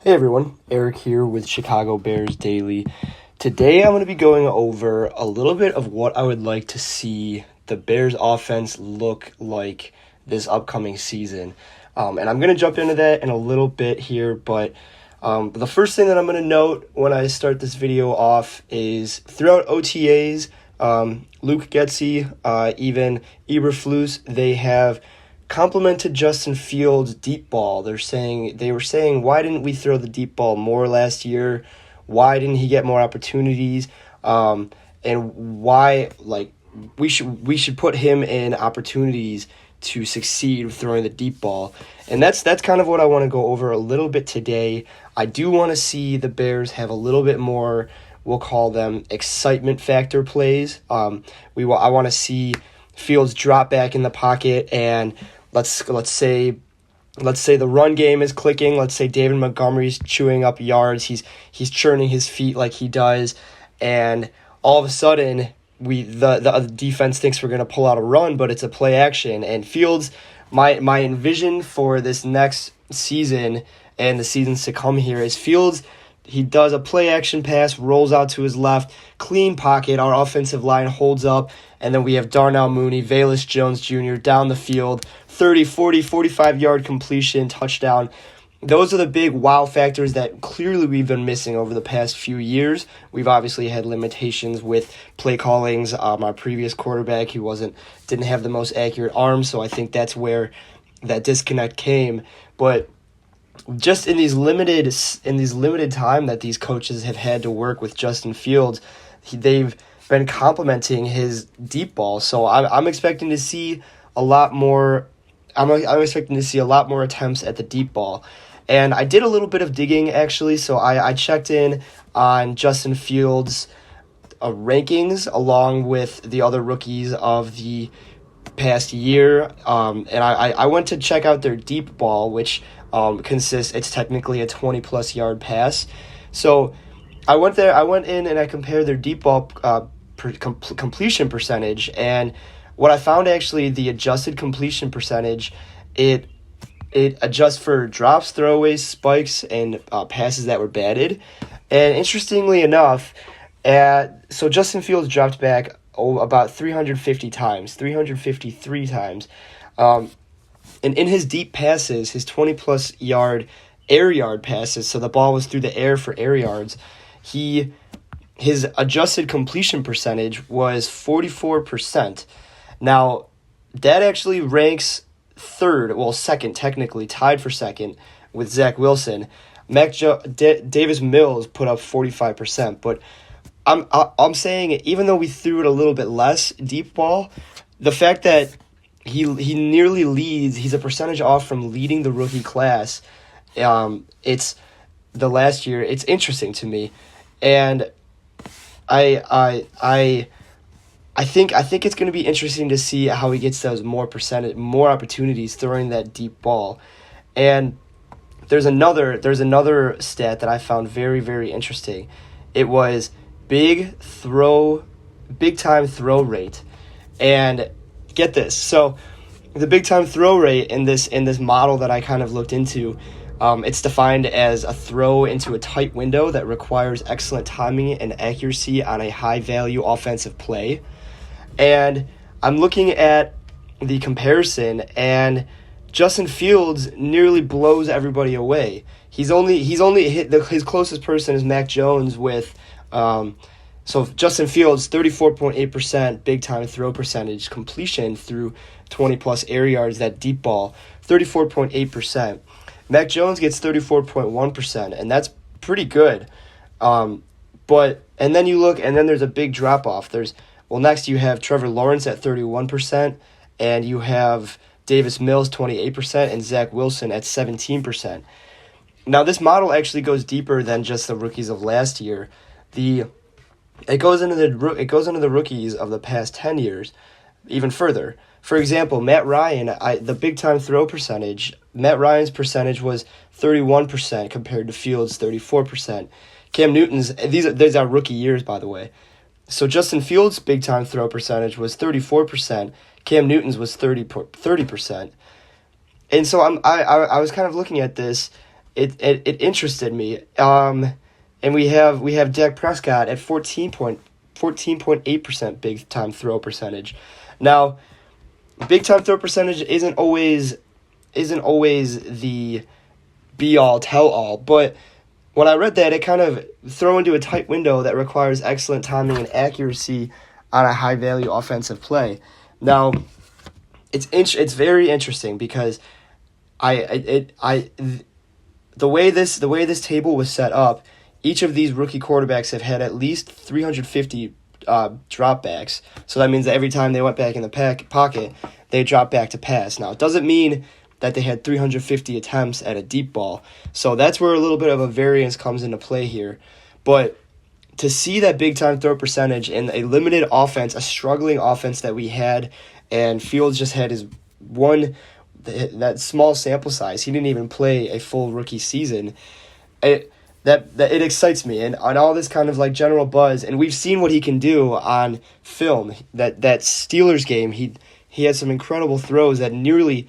Hey everyone, Eric here with Chicago Bears Daily. Today I'm going to be going over a little bit of what I would like to see the Bears offense look like this upcoming season. And I'm going to jump into that in a little bit here, but the first thing that I'm going to note when I start this video off is throughout OTAs, Luke Getsy, even Eberflus, they have complimented Justin Fields' deep ball. They were saying, why didn't we throw the deep ball more last year? Why didn't he get more opportunities? And why we should put him in opportunities to succeed with throwing the deep ball. And that's kind of what I want to go over a little bit today. I do want to see the Bears have a little bit more, we'll call them excitement factor plays. I want to see Fields drop back in the pocket and let's say the run game is clicking. Let's say David Montgomery's chewing up yards. He's churning his feet like he does, and all of a sudden the defense thinks we're going to pull out a run, but it's a play action. And Fields, my envision for this next season and the seasons to come here is Fields. He does a play action pass, rolls out to his left, clean pocket. Our offensive line holds up, and then we have Darnell Mooney, Velus Jones Jr. down the field, 30, 40, 45-yard completion, touchdown. Those are the big wow factors that clearly we've been missing over the past few years. We've obviously had limitations with play callings. Our previous quarterback, he didn't have the most accurate arm, so I think that's where that disconnect came. But just in these limited time that these coaches have had to work with Justin Fields, they've been complimenting his deep ball. So I'm expecting to see a lot more. I'm expecting to see a lot more attempts at the deep ball. And I did a little bit of digging actually. So I checked in on Justin Fields' rankings along with the other rookies of the past year. And I went to check out their deep ball, which it's technically a 20-plus yard pass. So I went in and I compared their deep ball completion percentage, and what I found actually, the adjusted completion percentage, it adjusts for drops, throwaways, spikes, and passes that were batted. And interestingly enough, so Justin Fields dropped back about 353 times. And in his deep passes, his 20-plus yard air yard passes, so the ball was through the air for air yards, his adjusted completion percentage was 44%. Now, that actually ranks second technically, tied for second with Zach Wilson. Davis Mills put up 45%, but I'm saying even though we threw it a little bit less deep ball, the fact that he nearly leads. He's a percentage off from leading the rookie class. It's the last year. It's interesting to me, and I think it's going to be interesting to see how he gets those more opportunities throwing that deep ball. And there's another stat that I found very, very interesting. It was big time throw rate, and get this. So the big time throw rate in this model that I kind of looked into, it's defined as a throw into a tight window that requires excellent timing and accuracy on a high value offensive play. And I'm looking at the comparison, and Justin Fields nearly blows everybody away. He's only hit his closest person is Mac Jones with so Justin Fields, 34.8% big-time throw percentage completion through 20-plus air yards, that deep ball, 34.8%. Mac Jones gets 34.1%, and that's pretty good. And then you look, and then there's a big drop-off. Next you have Trevor Lawrence at 31%, and you have Davis Mills, 28%, and Zach Wilson at 17%. Now, this model actually goes deeper than just the rookies of last year. It goes into the rookies of the past 10 years, even further. For example, Matt Ryan, the big time throw percentage, Matt Ryan's percentage was 31% compared to Fields' 34%. Cam Newton's, these are rookie years, by the way. So Justin Fields' big time throw percentage was 34%. Cam Newton's was 30%. And so I was kind of looking at this, it interested me. And we have Dak Prescott at 14.8% big time throw percentage. Now, big time throw percentage isn't always the be all tell all, but when I read that, it kind of throw into a tight window that requires excellent timing and accuracy on a high value offensive play. Now, it's very interesting because the way this table was set up, each of these rookie quarterbacks have had at least 350 dropbacks. So that means that every time they went back in the pocket, they dropped back to pass. Now, it doesn't mean that they had 350 attempts at a deep ball. So that's where a little bit of a variance comes into play here. But to see that big-time throw percentage in a limited offense, a struggling offense that we had, and Fields just had that small sample size. He didn't even play a full rookie season. It excites me, and on all this kind of like general buzz, and we've seen what he can do on film. That Steelers game, he had some incredible throws that nearly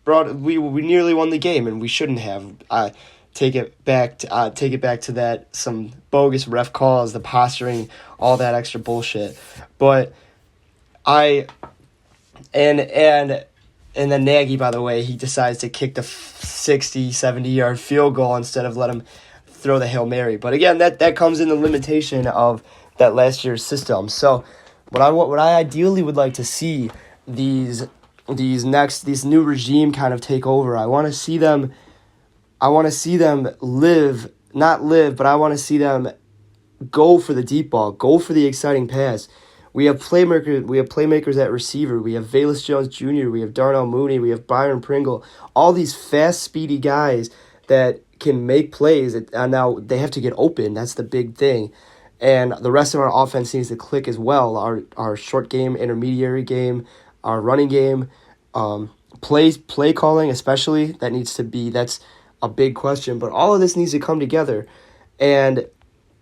brought we nearly won the game, and we shouldn't have. Take it back to that some bogus ref calls, the posturing, all that extra bullshit. But and then Nagy, by the way, he decides to kick the 60, 70-yard field goal instead of let him throw the Hail Mary. But again, that comes in the limitation of that last year's system. So what I ideally would like to see this new regime kind of take over. I want to see them not live, but I want to see them go for the deep ball, go for the exciting pass. We have playmakers at receiver. We have Velus Jones Jr., we have Darnell Mooney, we have Byron Pringle, all these fast, speedy guys that can make plays. And now they have to get open. That's the big thing. And the rest of our offense needs to click as well. Our short game, intermediary game, our running game, play calling especially, that's a big question. But all of this needs to come together. And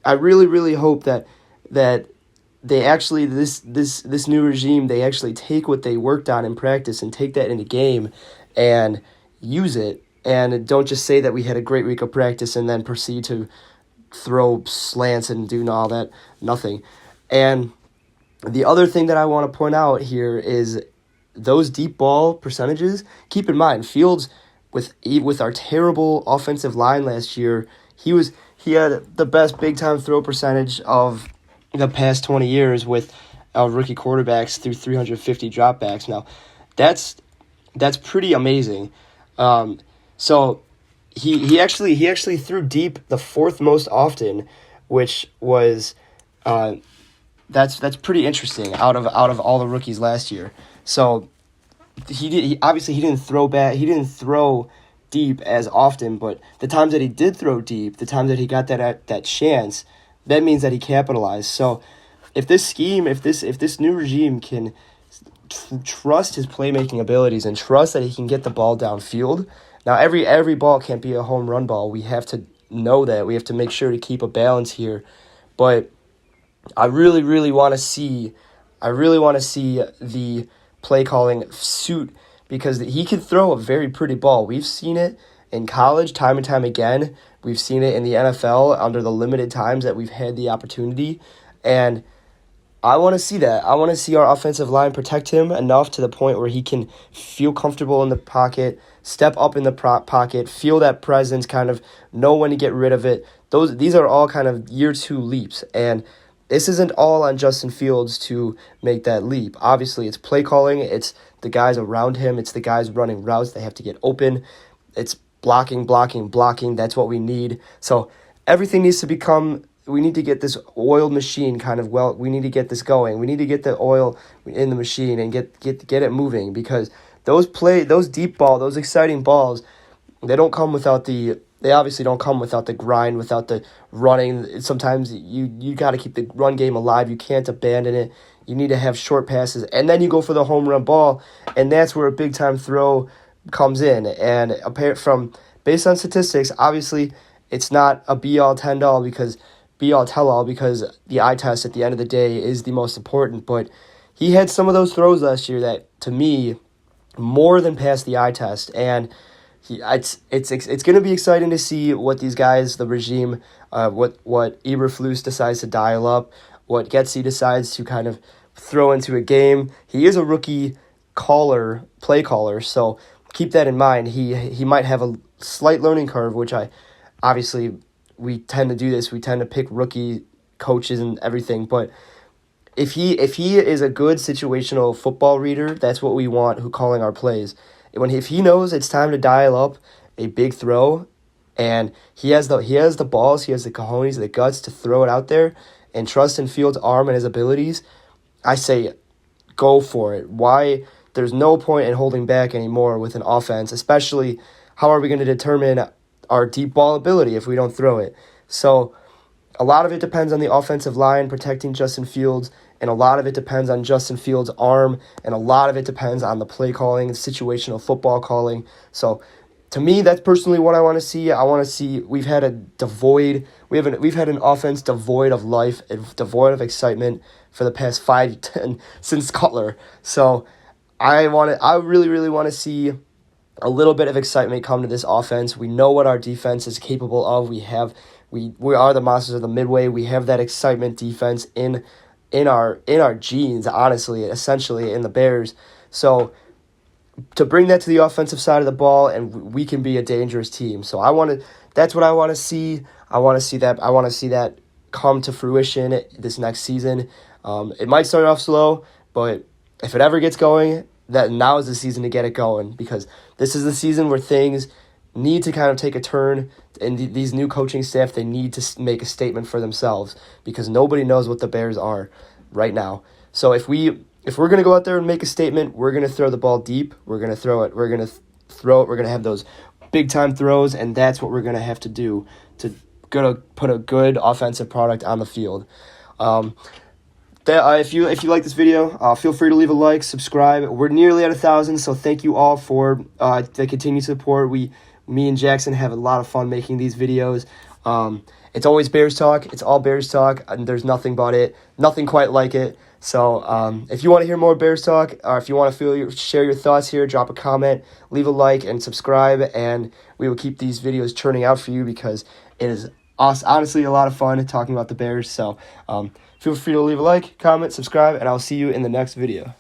I really, really hope that they actually, this new regime, they actually take what they worked on in practice and take that into game and use it. And don't just say that we had a great week of practice and then proceed to throw slants and do all that. Nothing. And the other thing that I want to point out here is those deep ball percentages. Keep in mind, Fields, with our terrible offensive line last year, he had the best big-time throw percentage of the past 20 years with rookie quarterbacks through 350 dropbacks. Now, that's pretty amazing. So he actually threw deep the fourth most often, which was that's pretty interesting out of all the rookies last year. So he obviously didn't throw deep as often, but the times that he did throw deep, the times that he got that chance, that means that he capitalized. So if this new regime can trust his playmaking abilities and trust that he can get the ball downfield. Now every ball can't be a home run ball. We have to know that. We have to make sure to keep a balance here. But I really, really want to see the play calling suit, because he can throw a very pretty ball. We've seen it in college time and time again. We've seen it in the NFL under the limited times that we've had the opportunity. And I want to see that. I want to see our offensive line protect him enough to the point where he can feel comfortable in the pocket, step up in the pocket, feel that presence, kind of know when to get rid of it. These are all kind of year two leaps. And this isn't all on Justin Fields to make that leap. Obviously, it's play calling. It's the guys around him. It's the guys running routes. They have to get open. It's blocking. That's what we need. So everything needs to become, we need to get this oiled machine we need to get this going. We need to get the oil in the machine and get it moving, because those deep ball, those exciting balls, they obviously don't come without the grind, without the running. Sometimes you got to keep the run game alive. You can't abandon it. You need to have short passes, and then you go for the home run ball, and that's where a big time throw comes in. And based on statistics, obviously it's not a be all tell all because the eye test at the end of the day is the most important. But he had some of those throws last year that, to me, more than passed the eye test, and It's going to be exciting to see what these guys, the regime, what Eberflus decides to dial up, what Getsy decides to kind of throw into a game. He is a rookie play caller, so keep that in mind. He might have a slight learning curve, which obviously we tend to do this. We tend to pick rookie coaches and everything, but if he is a good situational football reader, that's what we want who calling our plays. If he knows it's time to dial up a big throw, and he has the balls, he has the cojones, the guts to throw it out there, and trust in Fields' arm and his abilities, I say go for it. Why? There's no point in holding back anymore with an offense, especially how are we going to determine our deep ball ability if we don't throw it? So a lot of it depends on the offensive line protecting Justin Fields, and a lot of it depends on Justin Fields' arm, and a lot of it depends on the play calling, situational football calling. So to me, that's personally what I want to see. I want to see we've had an offense devoid of life, devoid of excitement for the past 5-10 since Cutler. So I really, really want to see a little bit of excitement come to this offense. We know what our defense is capable of. We are the monsters of the Midway. We have that excitement defense in our genes, honestly, essentially in the Bears. So to bring that to the offensive side of the ball, and we can be a dangerous team. So that's what I want to see. I want to see that come to fruition this next season. It might start off slow, but if it ever gets going, that now is the season to get it going, because this is the season where things need to kind of take a turn, and these new coaching staff, they need to make a statement for themselves, because nobody knows what the Bears are right now. So if we're going to go out there and make a statement, we're going to throw the ball deep, we're going to throw it, we're going to have those big time throws, and that's what we're going to have to do to put a good offensive product on the field. If you like this video, feel free to leave a like, subscribe. We're nearly at 1,000, so thank you all for the continued support. Me and Jackson have a lot of fun making these videos. It's always Bears talk. It's all Bears talk, and there's nothing but it, nothing quite like it. So if you want to hear more Bears talk, or if you want to share your thoughts here, drop a comment, leave a like, and subscribe, and we will keep these videos churning out for you, because it is honestly a lot of fun talking about the Bears. So feel free to leave a like, comment, subscribe, and I'll see you in the next video.